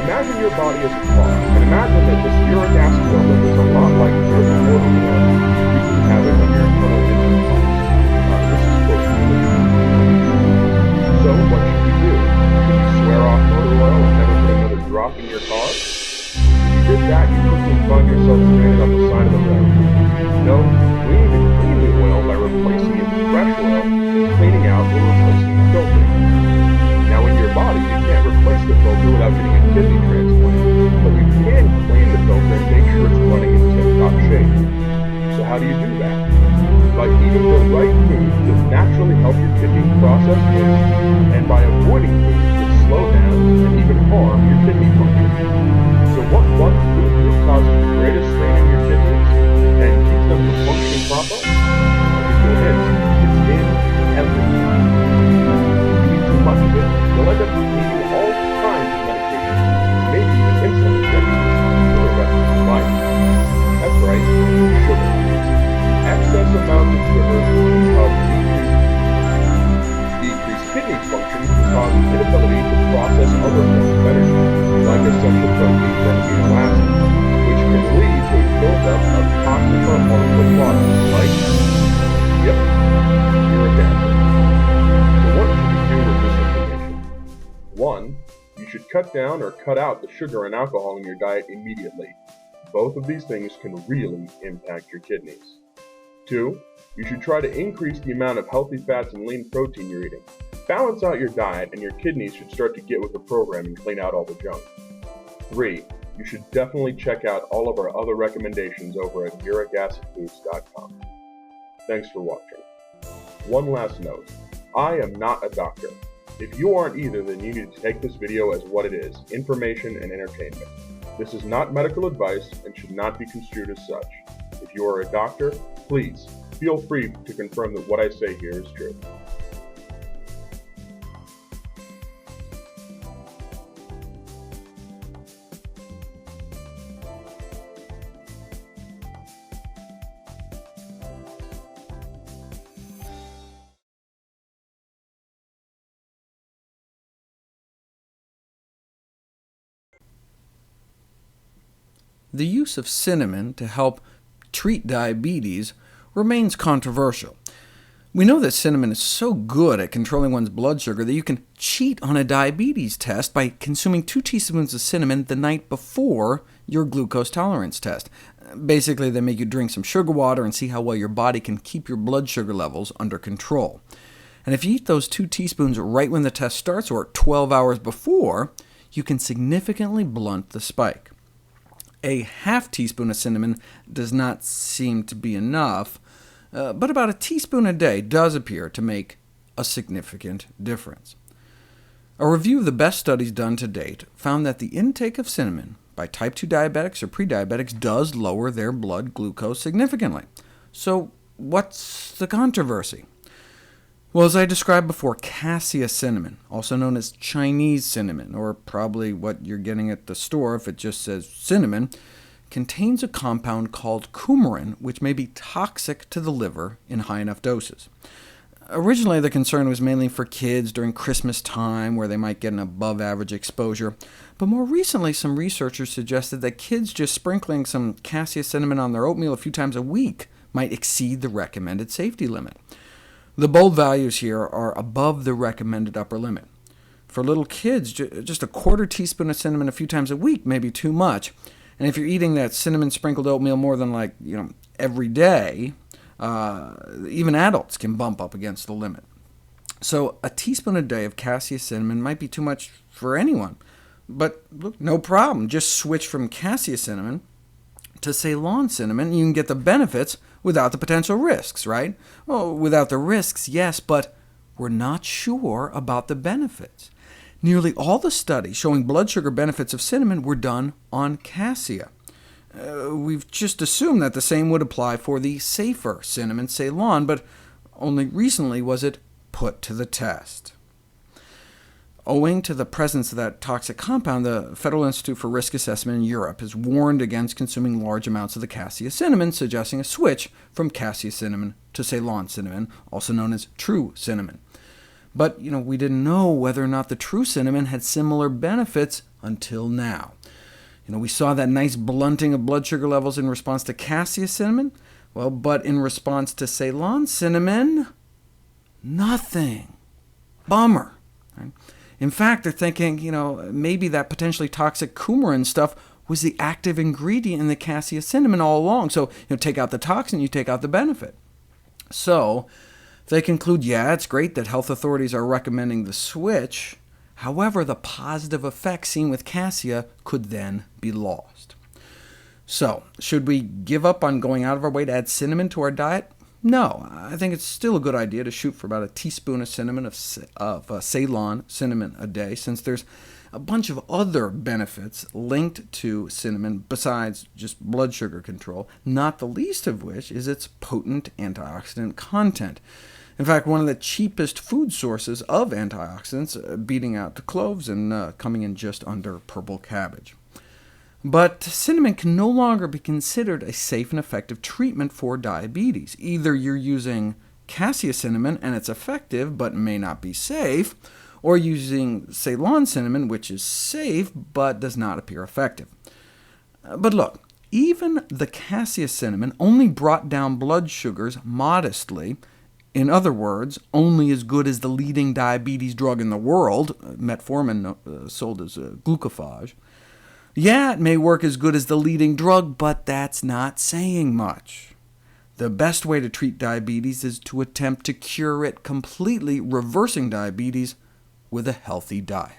Imagine your body as a car, and imagine that this uric acid buildup is a lot like your motor oil you can have it on your internal engine pumps. This is supposed to be so what should you do? Should you swear off motor oil and never put another drop in your car? If you did that, you quickly find yourself stranded on the side of the road. No, we need to clean the oil by replacing it with fresh oil and cleaning out or replacing the filter. Now in your body, you can't replace the filter without getting a kidney transplant, but you can clean the filter and make sure it's running in tip-top shape. So how do you do that? By eating the right foods that naturally help your kidneys process waste, and by avoiding foods that slow down and even harm your kidney function. So what one food group causes the greatest strain in your kidneys and keeps them from functioning properly? I'll give you a hint. It's in everything. If you eat too much of it, you'll end up needing all kinds of medications, maybe even insulin injections, for the rest of your life. That's right, sugar. Excess amounts of sugar can help decrease kidney function and cause an inability to process other forms of energy, like essential proteins and amino acids, which can lead to a buildup of toxic or harmful products like, uric acid. So what should you do with this information? 1. You should cut down or cut out the sugar and alcohol in your diet immediately. Both of these things can really impact your kidneys. 2. You should try to increase the amount of healthy fats and lean protein you're eating. Balance out your diet and your kidneys should start to get with the program and clean out all the junk. 3. You should definitely check out all of our other recommendations over at uricacidfoods.com. Thanks for watching. One last note. I am not a doctor. If you aren't either, then you need to take this video as what it is, information and entertainment. This is not medical advice and should not be construed as such. If you are a doctor, please feel free to confirm that what I say here is true. The use of cinnamon to help treat diabetes remains controversial. We know that cinnamon is so good at controlling one's blood sugar that you can cheat on a diabetes test by consuming 2 teaspoons of cinnamon the night before your glucose tolerance test. Basically, they make you drink some sugar water and see how well your body can keep your blood sugar levels under control. And if you eat those 2 teaspoons right when the test starts, or 12 hours before, you can significantly blunt the spike. A half teaspoon of cinnamon does not seem to be enough, but about a teaspoon a day does appear to make a significant difference. A review of the best studies done to date found that the intake of cinnamon by type 2 diabetics or pre-diabetics does lower their blood glucose significantly. So what's the controversy? Well, as I described before, cassia cinnamon, also known as Chinese cinnamon, or probably what you're getting at the store if it just says cinnamon, contains a compound called coumarin, which may be toxic to the liver in high enough doses. Originally, the concern was mainly for kids during Christmas time, where they might get an above-average exposure, but more recently some researchers suggested that kids just sprinkling some cassia cinnamon on their oatmeal a few times a week might exceed the recommended safety limit. The bold values here are above the recommended upper limit. For little kids, just a quarter teaspoon of cinnamon a few times a week may be too much, and if you're eating that cinnamon-sprinkled oatmeal more than every day, even adults can bump up against the limit. So a teaspoon a day of cassia cinnamon might be too much for anyone. But look, no problem. Just switch from cassia cinnamon to Ceylon cinnamon, and you can get the benefits without the potential risks, right? Well, without the risks, yes, but we're not sure about the benefits. Nearly all the studies showing blood sugar benefits of cinnamon were done on cassia. We've just assumed that the same would apply for the safer cinnamon Ceylon, but only recently was it put to the test. Owing to the presence of that toxic compound, the Federal Institute for Risk Assessment in Europe has warned against consuming large amounts of the cassia cinnamon, suggesting a switch from cassia cinnamon to Ceylon cinnamon, also known as true cinnamon. But we didn't know whether or not the true cinnamon had similar benefits until now. We saw that nice blunting of blood sugar levels in response to cassia cinnamon. Well, but in response to Ceylon cinnamon, nothing. Bummer. Right? In fact, they're thinking, maybe that potentially toxic coumarin stuff was the active ingredient in the cassia cinnamon all along. So, take out the toxin, you take out the benefit. So they conclude, yeah, it's great that health authorities are recommending the switch. However, the positive effects seen with cassia could then be lost. So, should we give up on going out of our way to add cinnamon to our diet? No, I think it's still a good idea to shoot for about a teaspoon of cinnamon, of Ceylon cinnamon a day, since there's a bunch of other benefits linked to cinnamon besides just blood sugar control, not the least of which is its potent antioxidant content. In fact, one of the cheapest food sources of antioxidants, beating out the cloves and coming in just under purple cabbage. But cinnamon can no longer be considered a safe and effective treatment for diabetes. Either you're using cassia cinnamon and it's effective but may not be safe, or using Ceylon cinnamon, which is safe but does not appear effective. But look, even the cassia cinnamon only brought down blood sugars modestly. In other words, only as good as the leading diabetes drug in the world, metformin, sold as glucophage. Yeah, it may work as good as the leading drug, but that's not saying much. The best way to treat diabetes is to attempt to cure it completely, reversing diabetes with a healthy diet.